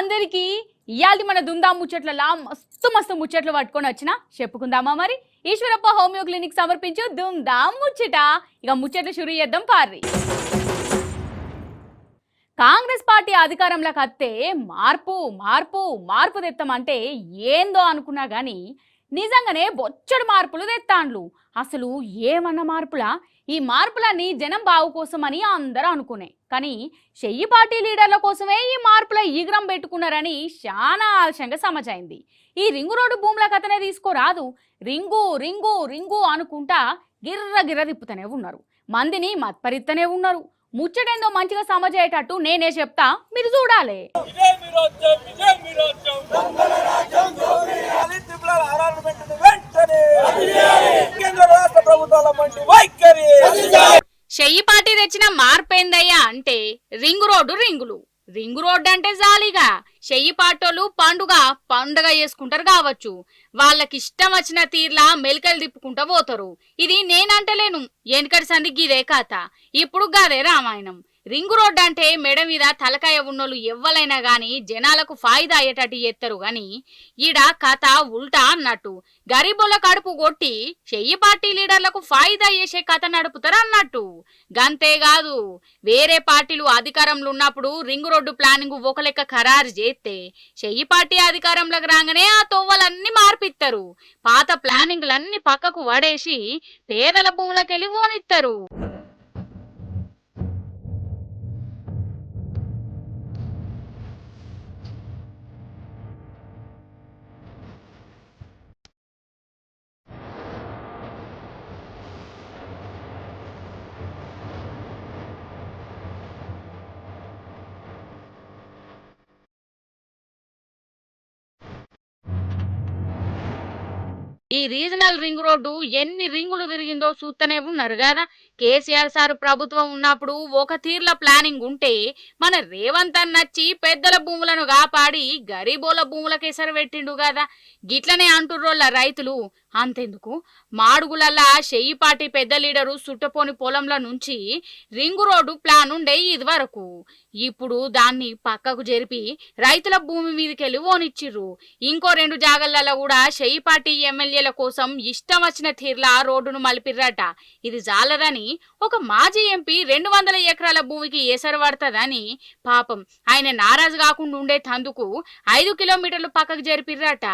అందరికి ఇయాల్టి మన దుందా ముచ్చట్లలా మస్తు మస్తు ముచ్చట్లు పట్టుకొని వచ్చిన చెప్పుకుందామా మరి ఈశ్వరప్ప హోమియో క్లినిక్ సమర్పించు దుందా ముచ్చట ఇక ముచ్చట్లు షురు చేద్దాం పార్రి కాంగ్రెస్ పార్టీ అధికారంలోకి వస్తే మార్పు మార్పు మార్పు తెస్తామంటే ఏందో అనుకున్నా గానీ నిజంగానే బొచ్చడు మార్పులు తెత్తాండ్లు అసలు ఏమన్న మార్పులా ఈ మార్పులన్నీ జనం బావు కోసమని అందరూ అనుకునే కానీ చెయ్యి పార్టీ లీడర్ల కోసమే ఈ మార్పుల ఈగ్రం పెట్టుకున్నారని చాలా ఆలస్యంగా సమజైంది ఈ రింగు రోడ్డు భూముల కథనే తీసుకోరాదు రింగు రింగు రింగు అనుకుంటా గిర్ర గిర్ర తిప్పుతూనే ఉన్నారు మందిని మత్పరిత్తనే ఉన్నారు ముచ్చటేందో మంచిగా సమజయ్యేటట్టు నేనే చెప్తా మీరు చూడాలి చెయ్యి పార్టీ తెచ్చిన మార్పేందయ్యా అంటే రింగు రోడ్డు రింగులు రింగు రోడ్డు అంటే జాలీగా చెయ్యి పాటోళ్ళు పండుగ చేసుకుంటారు కావచ్చు వాళ్ళకి ఇష్టం వచ్చిన తీర్లా మెలికలు తిప్పుకుంటా పోతారు ఇది నేనంటలేను ఎనకటి సంది గిదే కథ ఇప్పుడు గదే రామాయణం రింగు రోడ్డు అంటే మెడ మీద తలకాయ ఉన్నోళ్ళు ఎవ్వలైనా గాని జనాలకు ఫాయిదా అయ్యేటట్టు చేస్తారు గాని ఈడ కథ ఉల్టా అన్నట్టు గరీబుల కడుపు కొట్టి చెయ్యి పార్టీ లీడర్లకు ఫాయిదా చేసే కథ నడుపుతారు అన్నట్టు గంతేకాదు వేరే పార్టీలు అధికారంలో ఉన్నప్పుడు రింగు రోడ్డు ప్లానింగ్ ఒక లెక్క ఖరారు చేస్తే చెయ్యి పార్టీ అధికారంలోకి రాగానే ఆ తొవ్వలన్నీ మార్పిస్తారు పాత ప్లానింగ్లన్నీ పక్కకు పడేసి పేదల భూములకెళ్ళి పోనిస్తారు ఈ రీజనల్ రింగ్ రోడ్డు ఎన్ని రింగులు తిరిగిందో చూస్తూనే ఉన్నారు కదా కేసీఆర్ సార్ ప్రభుత్వం ఉన్నప్పుడు ఒక తీర్ల ప్లానింగ్ ఉంటే మన రేవంత్ అన్న నచ్చి పెద్దల భూములను కాపాడి గరీబోల భూములకు ఎసరు పెట్టిండు కదా గిట్లనే అంటుర్రోళ్ళ రైతులు అంతెందుకు మాడుగులల్లా చెయ్యి పార్టీ పెద్ద లీడరు సుట్టపోని పొలంల నుంచి రింగు రోడ్డు ప్లాన్ ఉండే ఇది వరకు ఇప్పుడు దాన్ని పక్కకు జరిపి రైతుల భూమి మీదకెళ్ళి ఓనిచ్చిర్రు ఇంకో 2 జాగలలో కూడా చెయ్యి పార్టీ ఎమ్మెల్యేల కోసం ఇష్టం వచ్చిన తీర్లా రోడ్డును మలిపిర్రట ఇది జాలదని ఒక మాజీ ఎంపీ 200 ఎకరాల భూమికి ఏసరు పడతదని పాపం ఆయన నారాజు కాకుండా ఉండే తందుకు 5 కిలోమీటర్లు పక్కకు జరిపిర్రట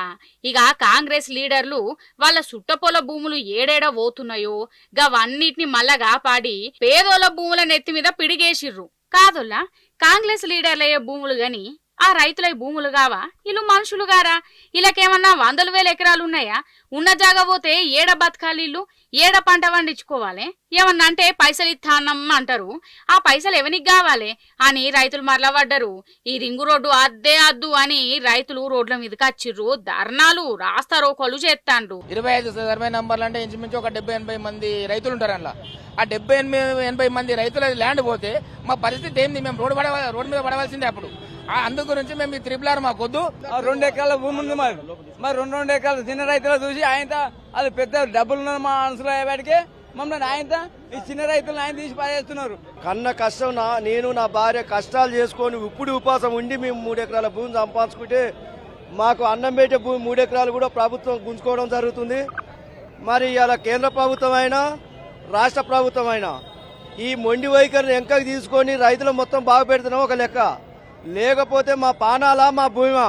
ఇక కాంగ్రెస్ లీడర్లు వాళ్ళ సుట్టపొల భూములు ఏడేడ పోతున్నాయో గవన్నిటిని మళ్ళా కాపాడి పేదోళ్ళ భూముల నెత్తి మీద పిడిగేసిర్రు కాదోల్లా కాంగ్రెస్ లీడర్లయ్యే భూములు గని ఆ రైతుల భూములు కావా వీళ్ళు మనుషులు గారా వీళ్ళకేమన్నా 100,000 ఎకరాలు ఉన్నాయా ఉన్న జాగా పోతే ఏడ బతకాలి ఇల్లు ఏడ పంట పండించుకోవాలి ఏమన్నా అంటే పైసలు ఇస్తానం అంటారు ఆ పైసలు ఎవరికి కావాలి అని రైతులు మరలబడ్డరు ఈ రింగు రోడ్డు అద్దే అద్దు అని రైతులు రోడ్ల మీదకి వచ్చిర్రు ధర్నాలు రాస్తా రోకోలు చేస్తాండ్రు 25 సర్వే నంబర్లు అంటే ఇంచుమించు ఒక 70-80 మంది రైతులు ఉంటారు అందులో ఆ 70-80 మంది రైతుల ల్యాండ్ పోతే మా పరిస్థితి ఏంది మేము రోడ్డు మీద పడవలసిందే అప్పుడు అందు గురించి మేము ఈ త్రిపుల్ మాకు వద్దు 2 ఎకరాల భూమి ఉంది మరి 2 ఎకరాల చిన్న రైతులు చూసి ఆయన అది పెద్ద డబ్బులు ఉన్న మా మనసులో అయ్యేవాడికి మమ్మల్ని ఆయన ఈ చిన్న రైతులను ఆయన తీసి పారేస్తున్నారు కన్న కష్టం నేను నా భార్య కష్టాలు చేసుకొని ఇప్పుడు ఉపాసం ఉండి మేము 3 ఎకరాల భూమి సంపాదించుకుంటే మాకు అన్నం పెట్టే భూమి 3 ఎకరాలు కూడా ప్రభుత్వం గుంజుకోవడం జరుగుతుంది మరి ఇలా కేంద్ర ప్రభుత్వం అయినా రాష్ట్ర ప్రభుత్వం అయినా ఈ మొండి వైఖరిని వెనకకి తీసుకొని రైతులు మొత్తం బాగు పెడుతున్నాం ఒక లెక్క లేకపోతే మా పానాల మా భూమా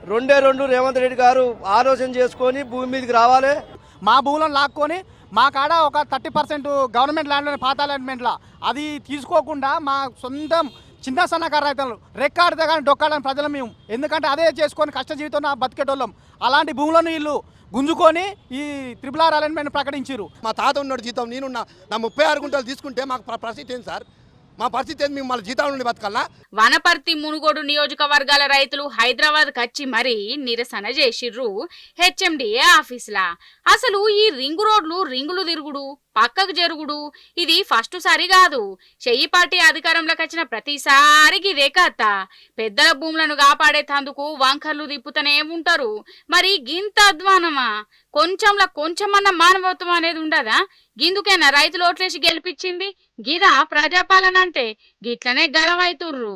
2 రేవంత్ రెడ్డి గారు ఆలోచన చేసుకొని భూమి మీదకి రావాలి మా భూములను లాక్కొని మా కాడ ఒక 30% గవర్నమెంట్ ల్యాండ్లోని పాత అలైన్మెంట్లో అది తీసుకోకుండా మా సొంతం చిన్న సన్నకారు రైతులు రెక్కాడితే కానీ డొక్కాడని ప్రజలు మేము ఎందుకంటే అదే చేసుకొని కష్ట జీవితంలో బతికేటోళ్ళం అలాంటి భూములను వీళ్ళు గుంజుకొని ఈ త్రిపుల్ అలైన్మెంట్ ప్రకటించారు మా తాత ఉన్నాడు జీతం నేనున్నా నా 36 గుంటలు తీసుకుంటే మాకు పరిస్థితి ఏంటి సార్ మా పరిస్థితి ఏంటి మేము మళ్ళీ జీతాల నుండి బతకాలా వనపర్తి మునుగోడు నియోజకవర్గాల రైతులు హైదరాబాద్ కచ్చి మరీ నిరసన చేసిర్రు హెచ్ఎండిఏ ఆఫీసులా అసలు ఈ రింగు రోడ్లు రింగులు తిరుగుడు పక్కకు జరుగుడు ఇది ఫస్ట్ సారి కాదు చెయ్యి పార్టీ అధికారంలోకి వచ్చిన ప్రతిసారి ఇదే కథ పెద్దల భూములను కాపాడేందుకు వంకర్లు తిప్పుతూనే ఉంటారు మరి గింత అధ్వానమా కొంచెమన్నా మానవత్వం అనేది ఉండదా గిందుకేనా రైతులు ఓట్లేసి గెలిపించింది గిదా ప్రజాపాలన అంటే గిట్లనే గలవైతుర్రు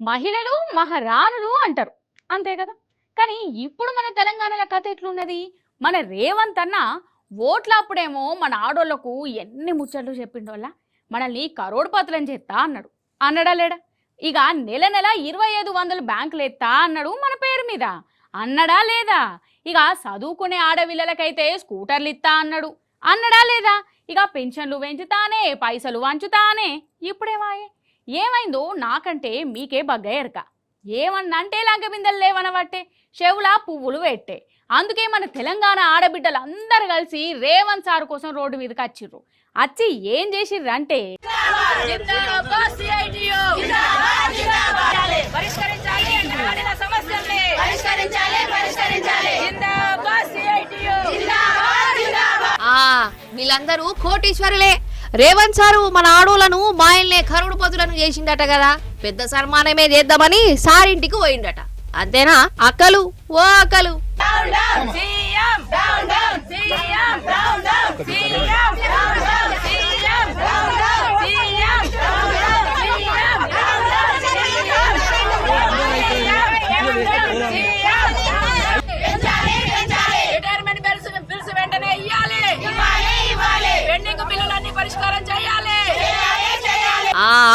మహిళలు మహారాణులు అంటారు అంతే కదా. కానీ ఇప్పుడు మన తెలంగాణలో కథ ఎట్లున్నది? మన రేవంత్ అన్న ఓట్లప్పుడేమో మన ఆడోళ్లకు ఎన్ని ముచ్చట్లు చెప్పిండోళ్ళ, మనల్ని కరోడ్పతులని చేస్తా అన్నాడు. అన్నడా లేడా? ఇక నెల నెల 2500 బ్యాంకులు ఎత్తా అన్నాడు మన పేరు మీద. అన్నడా లేదా? ఇక చదువుకునే ఆడవిల్లలకైతే స్కూటర్లు ఇస్తా అన్నాడు. అన్నడా లేదా? ఇక పెన్షన్లు పెంచుతానే, పైసలు వంచుతానే. ఇప్పుడేమాయే? ఏమైందో నాకంటే మీకే బగ్గ ఎరక. ఏమన్నంటే లంక బిందెలు లేవనబట్టే, చెవులా పువ్వులు పెట్టే. అందుకే మన తెలంగాణ ఆడబిడ్డలు అందరు కలిసి రేవంత్ సార్ కోసం రోడ్డు మీదకి వచ్చిర్రు. వచ్చి ఏం చేసిర్రు అంటే వీళ్ళందరూ కోటీశ్వరులే. రేవంత్ సారు మన ఆడోళ్లను మాయల్నే కరుడు పదులను చేసిండట కదా, పెద్ద సన్మానమే చేద్దామని సారింటికి పోయిండట. అంతేనా అక్కలు? ఓ అక్కలు,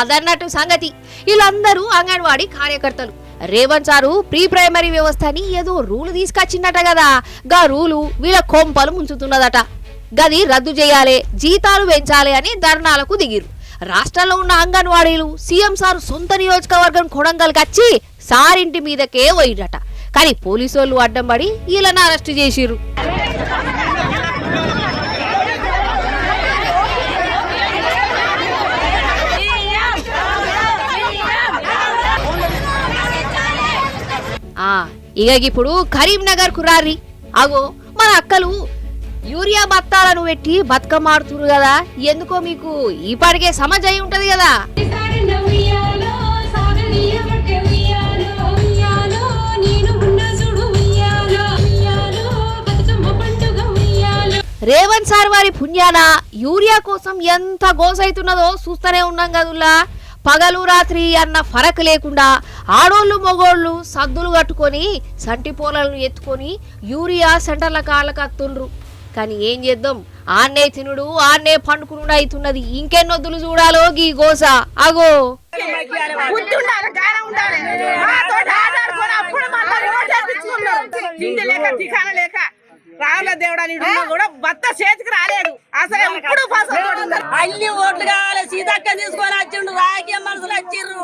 అదన్నట్టు సంగతి. వీళ్ళందరూ అంగన్వాడీ కార్యకర్తలు. రేవంత్ సారు ప్రీ ప్రైమరీ వ్యవస్థ అని ఏదో రూలు తీసుకొచ్చిందట కదా, గా రూలు వీళ్ళ కొంపలు ముంచుతున్నదట. గది రద్దు చేయాలి, జీతాలు పెంచాలి అని ధర్నాలకు దిగిరు. రాష్ట్రంలో ఉన్న అంగన్వాడీలు సీఎం సారు సొంత నియోజకవర్గం కొడంగల్కి వచ్చి సారింటి మీదకే పోయిడట. కానీ పోలీసోళ్ళు అడ్డం పడి వీళ్ళని అరెస్టు చేసిరు. ఇక ఇప్పుడు కరీంనగర్ కు రారి. అగో మన అక్కలు యూరియా బత్తాలను పెట్టి బతుకమ్మ ఆడుతురు కదా, ఎందుకో మీకు ఈ పాటికే సమజ్ అయి ఉంటది కదా. రేవంత్ సార్ వారి పుణ్యాన యూరియా కోసం ఎంత గోసైతున్నదో చూస్తూనే ఉన్నాం కదుల్లా. పగలు రాత్రి అన్న ఫరక్ లేకుండా ఆడోళ్ళు మొగోళ్ళు సద్దులు కట్టుకొని సంటి పోలను ఎత్తుకొని యూరియా సెంటర్ల కాళ్ళకు అత్తుండ్రు. కానీ ఏం చేద్దాం, ఆన్నే తినుడు ఆన్నే పండుకునుడు అవుతున్నది. ఇంకెన్నొద్దులు చూడాలో గీ గోస. అగో రావుల దేవుడని కూడా భర్త చేతికి రాలేదు. అసలు ఎప్పుడు అన్ని ఓట్లు కావాలి. సీతక్క తీసుకొని వచ్చిండు, రాజకీయ మనుషులు వచ్చిర్రు,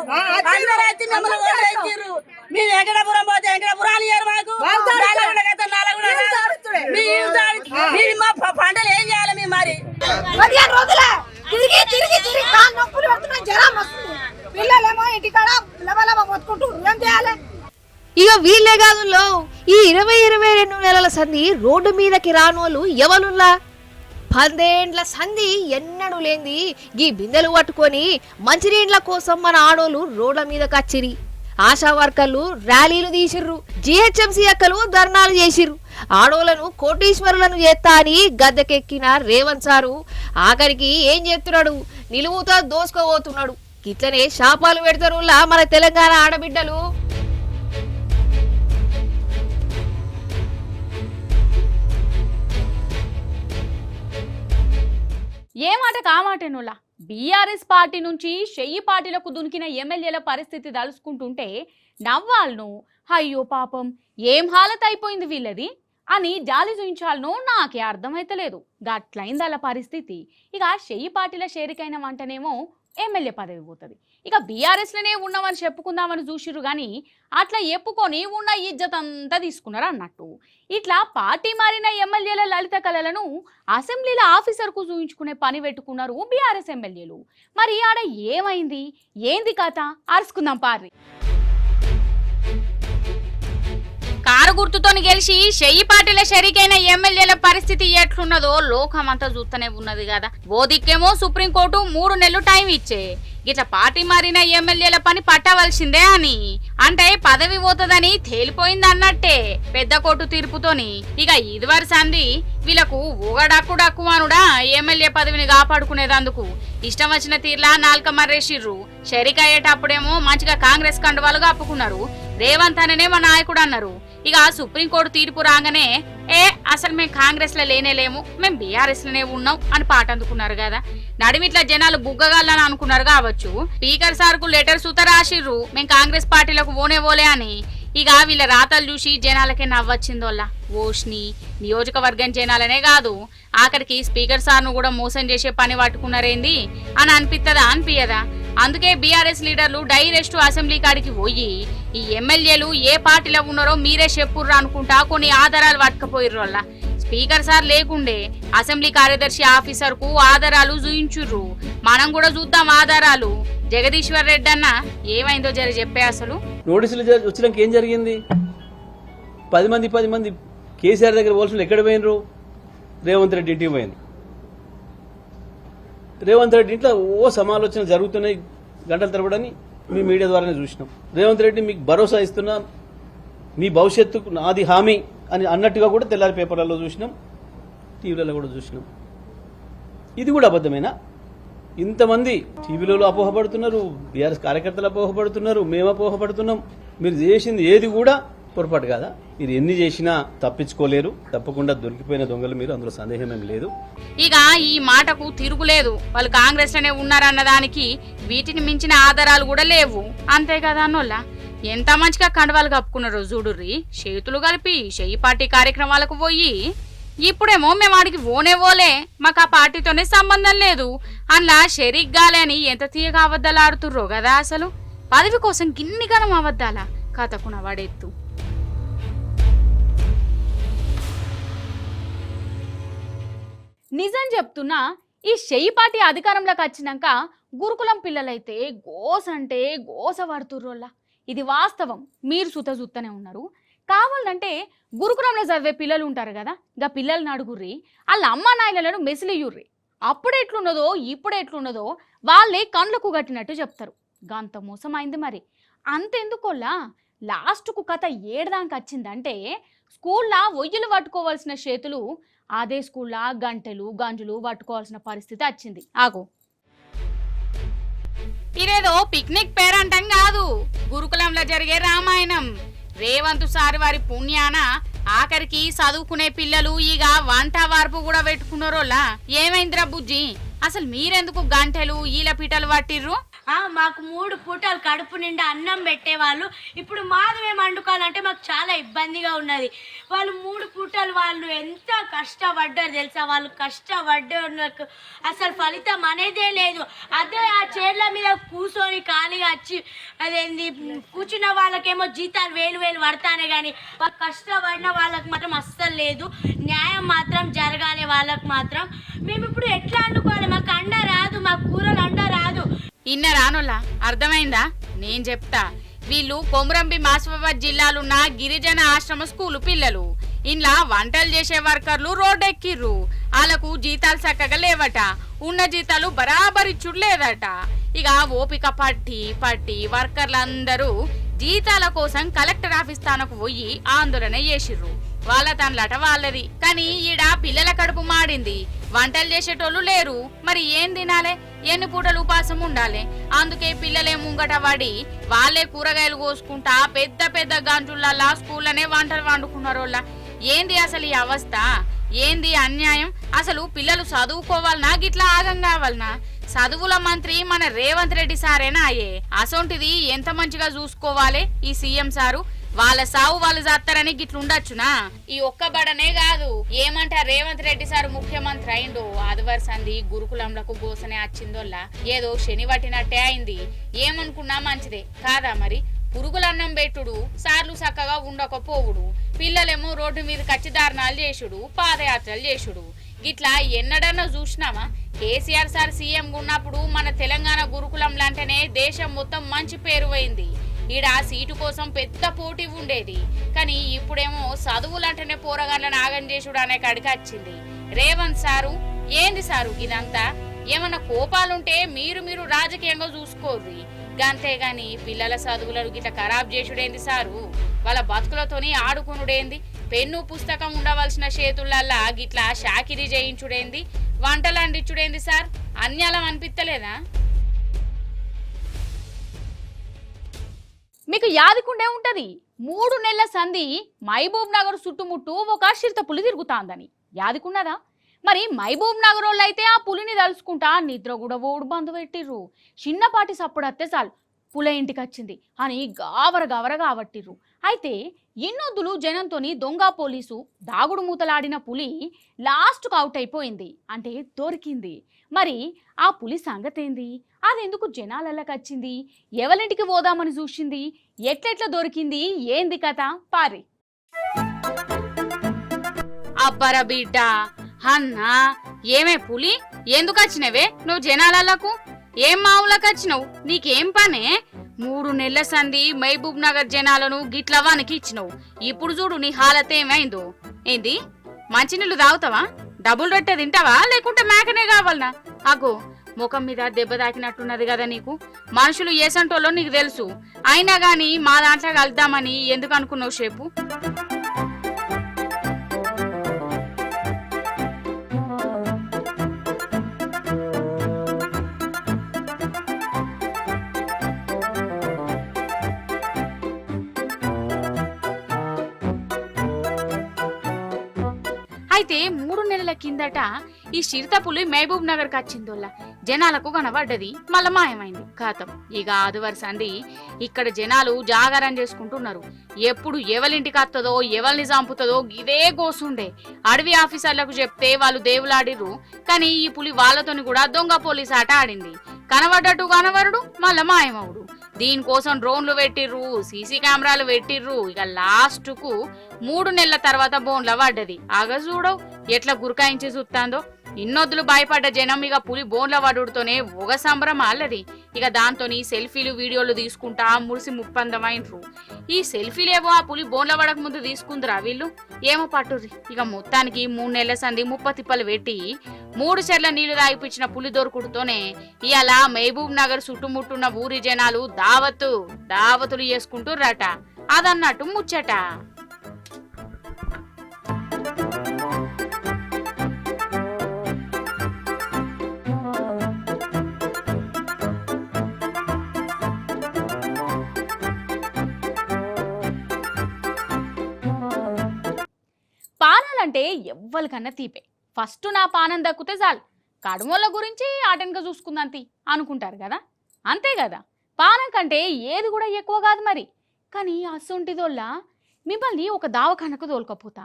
అందరూ వచ్చి మిమ్మల్ని ఓట్లు వచ్చిర్రు. మేము వెంకటాపురం పోతే వెంకటాపురాలు ఇయ్యారు మాకు. మా పంటలు ఏం చేయాలి మేము? మరి 15 రోజుల పిల్లలేమో ఇంటికాడ మొత్తుకుంటూ ఏం చేయాలి? ఇక వీళ్ళే కాదుల్లో ఈ 20-22 నెలల సంధి రోడ్డు మీదకి రానోళ్ళు ఎవరుల్లా. 10 ఏండ్ల సంధి ఎన్నడూ లేంది గీ బిందెలు పట్టుకొని మంచినీళ్ల కోసం మన ఆడోళ్ళు రోడ్ల మీదకి వచ్చిరి. ఆశా వర్కర్లు ర్యాలీలు తీసిర్రు, జిహెచ్ఎంసీ అక్కలు ధర్నాలు చేసిర్రు. ఆడోళ్లను కోటీశ్వరులను చేస్తా అని గద్దెకెక్కిన రేవంత్ సారు ఆఖరికి ఏం చేస్తున్నాడు, నిలువుతో దోసుకోబోతున్నాడు. ఇట్లనే శాపాలు పెడతారు మన తెలంగాణ ఆడబిడ్డలు. ఏ మాట కామాటేనులా బీఆర్ఎస్ పార్టీ నుంచి షెయ్యి పార్టీలకు దునికిన ఎమ్మెల్యేల పరిస్థితి తలుసుకుంటుంటే నవ్వాలను. అయ్యో పాపం ఏం హాలత్ అయిపోయింది వీళ్ళది అని జాలి చూయించాలను నాకే అర్థమైతలేదు. గట్లయింది అలా పరిస్థితి. ఇక షెయ్యి పార్టీల షేరికైన వంటనేమో ఎమ్మెల్యే పదవి పోతుంది. ఇక బీఆర్ఎస్లోనే ఉన్నామని చెప్పుకుందామని చూసిర్రు కానీ అట్లా ఎప్పుకొని ఉన్న ఇజ్జత్ అంతా తీసుకున్నారు అన్నట్టు. ఇట్లా పార్టీ మారిన ఎమ్మెల్యేల లలిత కళలను అసెంబ్లీల ఆఫీసర్కు చూయించుకునే పని పెట్టుకున్నారు బీఆర్ఎస్ ఎమ్మెల్యేలు. మరి ఆడ ఏమైంది, ఏంది కథ అరుచుకుందాం పార్రి. కారు గుర్తుతో గెలిచి షెయ్యి పార్టీల షరీకైన ఎమ్మెల్యేల పరిస్థితి ఎట్లున్నదో లోకమంతా చూస్తూనే ఉన్నది కదా. ఓ దిక్కేమో సుప్రీంకోర్టు 3 నెలలు టైం ఇచ్చే, గిట్లా పార్టీ మారిన ఎమ్మెల్యేల పని పట్టవలసిందే అని. అంటే పదవి పోతుందని తేలిపోయింది అన్నట్టే పెద్ద కోర్టు తీర్పుతోని. ఇక ఇదివరి సంది వీళ్ళకు ఊగడక్కు అనుడా ఎమ్మెల్యే పదవిని కాపాడుకునేదందుకు ఇష్టం వచ్చిన తీర్లా నాల్క మర్రేసిర్రు. షరీక్ అయ్యేటప్పుడేమో మంచిగా కాంగ్రెస్ కండువాలు కప్పుకున్నారు. రేవంత్ అననే మా నాయకుడు అన్నారు. ఇక సుప్రీంకోర్టు తీర్పు రాగానే అసలు మేము కాంగ్రెస్ లో లేనేలేము, మేము బీఆర్ఎస్ లోనే ఉన్నాం అని పాట అందుకున్నారు కదా. నడిమిట్లా జనాలు బుగ్గగాళ్ళని అనుకున్నారు కావచ్చు. స్పీకర్ సార్ కు లెటర్ సుత రాసిర్రు మేము కాంగ్రెస్ పార్టీలకు ఓనే అని. ఇక వీళ్ళ రాతలు చూసి జనాలకే నవ్వొచ్చిందోళ్ళ. ఓష్ని నియోజకవర్గం జనాలనే కాదు ఆఖరికి స్పీకర్ సార్ ను కూడా మోసం చేసే పని పట్టుకున్నారేంది అని అనిపిస్తుందా అనిపించదా? అందుకే బీఆర్ఎస్ లీడర్లు డైరెక్ట్ అసెంబ్లీ కాడికి పోయి ఈ ఎమ్మెల్యేలు ఏ పార్టీలో ఉన్నారో మీరే చెప్పుర్రు అనుకుంటా కొన్ని ఆధారాలు పట్టుకపోయిర్రు. వల్ల స్పీకర్ సార్ లేకుండే అసెంబ్లీ కార్యదర్శి ఆఫీసర్ కు ఆధారాలు చూయించుర్రు. మనం కూడా చూద్దాం ఆధారాలు. జగదీశ్వర్ రెడ్డి అన్న ఏమైందో జరి చెప్పే. అసలు నోటీసులు వచ్చినాక ఏం జరిగింది? 10 మంది కేసీఆర్ దగ్గర పోల్సిన ఎక్కడ పోయినరు? రేవంత్ రెడ్డి ఇంటికి పోయినరు. రేవంత్ రెడ్డి ఇంట్లో సమాలోచనలు జరుగుతున్నాయి గంటల తరబడని మీ మీడియా ద్వారానే చూసినాం. రేవంత్ రెడ్డి మీకు భరోసా ఇస్తున్నా, మీ భవిష్యత్తుకు నాది హామీ అని అన్నట్టుగా కూడా తెల్లారి పేపర్లలో చూసినాం, టీవీలలో కూడా చూసినాం. ఇది కూడా అబద్ధమేనా? ఇంతమంది టీవీలలో అపోహపడుతున్నారు, బీఆర్ఎస్ కార్యకర్తలు అపోహపడుతున్నారు, మేము అపోహపడుతున్నాం. మీరు చేసింది ఏది కూడా పొరపాటు కాదా? మీరు ఎన్ని చేసినా తప్పించుకోలేరు. తప్పకుండా దొరికిపోయిన దొంగలు మీరు, అందులో సందేహం ఏం లేదు. ఇక ఈ మాటకు తిరుగులేదు. వాళ్ళు కాంగ్రెస్ లోనే ఉన్నారన్న దానికి వీటిని మించిన ఆధారాలు కూడా లేవు. అంతే కదా అన్నోళ్ళ. ఎంత మంచిగా కండవాలు కప్పుకున్నారు చూడుర్రి. చేతులు కలిపి చెయ్యి పార్టీ కార్యక్రమాలకు పోయి ఇప్పుడేమో మేము వాడికి ఓనే మాకు ఆ పార్టీతోనే సంబంధం లేదు అలా షరీక్ గాలే అని ఎంత తీయగా అబద్ధాలు ఆడుతుర్రో కదా. అసలు పదవి కోసం గిన్ని గణం అబద్ధాలా కథకున వాడెత్తు. నిజం చెప్తున్నా, ఈ చెయ్యి పార్టీ అధికారంలోకి వచ్చినాక గురుకులం పిల్లలైతే గోసంటే గోస పడుతుర్రోళ్ళ. ఇది వాస్తవం. మీరు సుతనే ఉన్నారు. కావాలంటే గురుకులంలో చదివే పిల్లలు ఉంటారు కదా, ఇంకా పిల్లల్ని అడుగుర్రి, వాళ్ళ అమ్మ నాయనలను మెసిలియుర్రి. అప్పుడు ఎట్లున్నదో ఇప్పుడు ఎట్లున్నదో వాళ్ళే కండ్లకు కట్టినట్టు చెప్తారు. గంత మోసమైంది మరి. అంతెందుకోల్లా, లాస్ట్కు కథ ఏడదానికి వచ్చిందంటే స్కూల్లో ఒయ్యలు పట్టుకోవాల్సిన చేతులు అదే స్కూల్లో గంటలు గంజులు పట్టుకోవాల్సిన పరిస్థితి వచ్చింది. ఆగో, ఇదేదో పిక్నిక్ పేరంటం కాదు, గురుకులంలో జరిగే రామాయణం. రేవంత్ సార్ వారి పుణ్యాన ఆఖరికి చదువుకునే పిల్లలు ఇక వంట వార్పు కూడా పెట్టుకున్నారోలా. ఏమైందిరా బుజ్జి, అసలు మీరెందుకు గంటలు ఈల పీటలు పట్టిర్రు? మాకు 3 పూటలు కడుపు నిండా అన్నం పెట్టేవాళ్ళు. ఇప్పుడు మాది మేము వండుకోవాలంటే మాకు చాలా ఇబ్బందిగా ఉన్నది. వాళ్ళు 3 పూటలు వాళ్ళు ఎంత కష్టపడ్డారు తెలుసా. వాళ్ళు కష్టపడ్డారు, అసలు ఫలితం అనేదే లేదు. అదే ఆ చైర్ల మీద కూర్చొని ఖాళీగా వచ్చి అదేంది కూర్చున్న వాళ్ళకేమో జీతాలు 1000 పడతానే కానీ వాళ్ళు కష్టపడిన వాళ్ళకి మాత్రం అస్సలు లేదు. న్యాయం మాత్రం జరగాలి వాళ్ళకి మాత్రం. మేము ఇప్పుడు ఎట్లా వండుకోవాలి? మాకు అండ రాదు, మాకు కూరలు అండ రాదు. ఇన్నరానోలా, అర్థమైందా? నేను చెప్తా. వీళ్ళు కొమురంబి మాసిఫాబాద్ జిల్లాలున్న గిరిజన ఆశ్రమ స్కూలు పిల్లలు. ఇంట్లో వంటలు చేసే వర్కర్లు రోడ్డెక్కిర్రు. వాళ్ళకు జీతాలు చక్కగా లేవట, ఉన్న జీతాలు బరాబరిచ్చుడు లేదట. ఇక ఓపిక పట్టి వర్కర్లందరూ జీతాల కోసం కలెక్టర్ ఆఫీస్ తానకు పోయి ఆందోళన చేసిర్రు. వాళ్ళ తనలట వాళ్ళది. కానీ ఈడ పిల్లల కడుపు మాడింది, వంటలు చేసేటోళ్ళు లేరు. మరి ఏం తినాలే? ఎన్ని పూటలు ఉపాసం ఉండాలి? అందుకే పిల్లలే ముంగట పడి వాళ్ళే కూరగాయలు కోసుకుంటా పెద్ద గంజులల్లా స్కూళ్ళనే వంటలు వండుకున్నారోళ్ళ. ఏంది అసలు ఈ అవస్థ? ఏంది అన్యాయం? అసలు పిల్లలు చదువుకోవాలనా గిట్లా ఆగం కావాలనా? చదువుల మంత్రి మన రేవంత్ రెడ్డి సారేనా అయ్యే. అసొంటిది ఎంత మంచిగా చూసుకోవాలి ఈ సీఎం సారు. వాళ్ళ సావు వాళ్ళు చేస్తారని గిట్లుండొచ్చునా? ఈ ఒక్క బడనే కాదు, ఏమంటా రేవంత్ రెడ్డి సార్ ముఖ్యమంత్రి అయిండు ఆదివారి సంది గురుకులంలకు గోసనే వచ్చిందోల్లా. ఏదో శని పట్టినట్టే అయింది. ఏమనుకున్నా మంచిదే కాదా మరి? పురుగులన్నం పెట్టుడు, సార్లు చక్కగా ఉండకపోవుడు, పిల్లలేమో రోడ్డు మీద కచ్చిదారణాలు చేసుడు, పాదయాత్రలు చేసుడు. ఇట్లా ఎన్నడన్నా చూసినామా? కేసీఆర్ సార్ సీఎం ఉన్నప్పుడు మన తెలంగాణ గురుకులంలంటేనే దేశం మొత్తం మంచి పేరు పోయింది. ఈడ సీటు కోసం పెద్ద పోటీ ఉండేది. కానీ ఇప్పుడేమో చదువులంటేనే పోరగాళ్ళని ఆగం చేసుడు అనే కాడికి వచ్చింది. రేవంత్ సారు ఏంది సారు ఇదంతా? ఏమన్నా కోపాలుంటే మీరు రాజకీయంగా చూసుకోర్రి, గంతేగాని పిల్లల చదువులను గిట్ల ఖరాబ్ చేసుడేంది సారు? వాళ్ళ బతుకులతోని ఆడుకునుడేంది? పెన్ను పుస్తకం ఉండవలసిన చేతులల్లా గిట్లా షాకిరీ చేయించుడేంది? వంటలు అందించుడేంది సార్? అన్యాలం అనిపిస్తలేదా? మీకు యాదికుండే ఉంటది, 3 నెలల సంధి మహబూబ్ నగర్ చుట్టుముట్టు ఒక చిరుత పులి తిరుగుతాందని. యాదికున్నదా? మరి మహబూబ్ నగర్ వాళ్ళు అయితే ఆ పులిని తలుసుకుంటా నిద్ర కూడా ఓడు బంధు పెట్టిర్రు. చిన్నపాటి సప్పుడు అత్తే చాలు పుల ఇంటికి వచ్చింది అని గావర కావట్టిర్రు. అయితే ఇన్నొద్దులు జనంతోని దొంగ పోలీసు దాగుడు మూతలాడిన పులి లాస్ట్కు అవుట్ అయిపోయింది, అంటే దొరికింది. మరి ఆ పులి సంగతేంది? అదెందుకు జనాలకి వచ్చింది? ఎవరింటికి పోదామని చూసింది? ఎట్లెట్లా దొరికింది? ఏంది కథ పారి. అబ్బర బిడ్డ అన్నా, ఏమే పులి ఎందుకు వచ్చినవే నువ్వు జనాలకు? ఏం మావులకు వచ్చినావు? నీకేం పనే? 3 నెలల సంధి మహబూబ్ నగర్ జనాలను గిట్లవానికి ఇచ్చినావు. ఇప్పుడు చూడు నీ హాలత్ ఏమైందో. ఏంది, మంచినీళ్ళు తాగుతావా? డబుల్ రొట్టె తింటావా లేకుంటే మేకనే కావాలనా? అగో ముఖం మీద దెబ్బ తాకినట్టున్నది కదా నీకు. మనుషులు ఏసంటోలో నీకు తెలుసు, అయినా గాని మా దాంట్లో కలుద్దామని ఎందుకు అనుకున్నావు షేపు? అయితే 3 నెలల కిందట ఈ చిరుతపులి మహబూబ్ నగర్ కి వచ్చిందోళ్ళ జనాలకు కనబడ్డది, మళ్ళా మాయమైంది. ఖాతం ఇక ఆదివారి సంధి ఇక్కడ జనాలు జాగారం చేసుకుంటున్నారు. ఎప్పుడు ఎవరింటికి వస్తుందో ఎవరిని చంపుతుందో ఇదే గోసుండే. అడవి ఆఫీసర్లకు చెప్తే వాళ్ళు దేవులాడిర్రు, కానీ ఈ పులి వాళ్ళతోని కూడా దొంగ పోలీస్ ఆట ఆడింది. కనబడ్డట్టు కనబడు మళ్ళా మాయమవుడు. దీనికోసం డ్రోన్లు పెట్టిర్రు, సీసీ కెమెరాలు పెట్టిర్రు. ఇక లాస్ట్ కు 3 నెలల తర్వాత బోన్ల పడ్డది. ఆగ చూడవు ఎట్లా గురకాయించి చూస్తాందో. ఇన్నొద్దులు భయపడ్డ జనం ఇక పులి బోన్ల పడుతోనే ఒక సంబరం అల్లది. ఇక దాంతోని సెల్ఫీలు వీడియోలు తీసుకుంటా మురిసి ముప్పందమైనరు. ఈ సెల్ఫీలేవో ఆ పులి బోన్ల పడక ముందు తీసుకుందిరా వీళ్ళు, ఏమో పట్టుర్రి. ఇక మొత్తానికి 3 నెలల సంధి 30 తిప్పలు పెట్టి 3 చెర్ల నీళ్లు తాగిపించిన పులి దొరుకుడుతోనే ఇవాళ మహబూబ్ నగర్ చుట్టుముట్టున్న ఊరి జనాలు దావతులు చేసుకుంటుర్రట. అదన్నట్టు ముచ్చట. పానాలంటే ఎవ్వరికన్నా తీపే. ఫస్ట్ నా పానం దక్కితే చాలు, కడుమోళ్ళ గురించి ఆటెనక చూసుకుందంతి అనుకుంటారు కదా. అంతే కదా, పానం కంటే ఏది కూడా ఎక్కువ కాదు మరి. కానీ అసొంటిదోళ్ళ మిమ్మల్ని ఒక దావఖానకు తోలుకపోతా,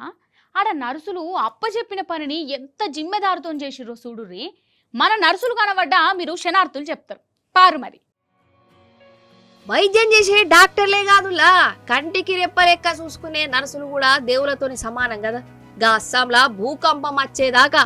ఆడ నర్సులు అప్పచెప్పిన పనిని ఎంత జిమ్మెదారుతో చేసిర్రో చూడుర్రి. మన నర్సులు కనబడ్డా మీరు క్షణార్థులు చెప్తారు పారు మరి. వైద్యం చేసే డాక్టర్లే కాదులా, కంటికి రెప్పలెక్క చూసుకునే నర్సులు కూడా దేవులతోని సమానం కదా. గా అస్సాంలా భూకంపం వచ్చేదాకా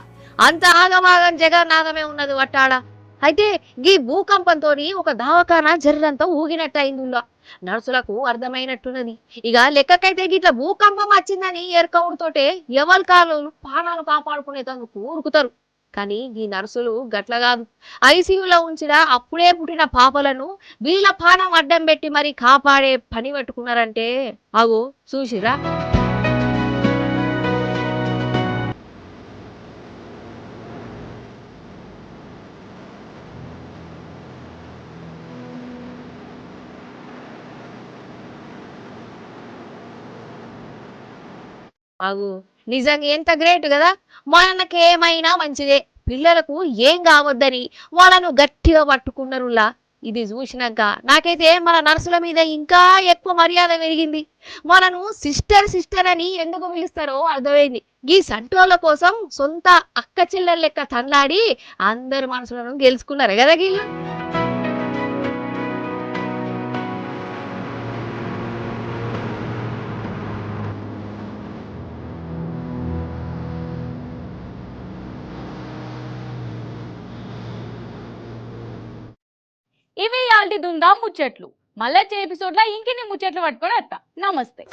అంత ఆగమాగం జగన్నాథమే ఉన్నది వట్టాడ. అయితే గీ భూకంపంతో ఒక దవాఖానా జర్రంతా ఊగినట్టు అయిందిలా. నర్సులకు అర్థమైనట్టున్నది. ఇక లెక్కకైతే గిట్ల భూకంపం వచ్చిందని ఎరకవుడుతోటే ఎవరి కాళ్ళు ప్రాణాలు కాపాడుకునేందుకు ఊరుకుతారు. కానీ ఈ నర్సులు గట్ల కాదు. ఐసీయూలో ఉంచిన అప్పుడే పుట్టిన పాపలను వీళ్ళ పానం అడ్డం పెట్టి మరి కాపాడే పని పెట్టుకున్నారంటే అగో చూసిరా. అగు నిజంగా ఎంత గ్రేట్ కదా. మనకి ఏమైనా మంచిదే, పిల్లలకు ఏం కావద్దని వాళ్ళను గట్టిగా పట్టుకున్నారులా. ఇది చూసినాక నాకైతే మన నర్సుల మీద ఇంకా ఎక్కువ మర్యాద పెరిగింది. మనను సిస్టర్ అని ఎందుకు పిలుస్తారో అర్థమైంది. ఈ సంటోళ్ళ కోసం సొంత అక్క చెల్లెల లెక్క తన్లాడి అందరి మనసులను గెలుచుకున్నారు కదా వీళ్ళు. ఇవి ఆల్టి దుందా ముచ్చట్లు. మళ్ళీ ఎపిసోడ్లో ఇంకెన్ని ముచ్చట్లు పట్టుకొని వస్తా. నమస్తే.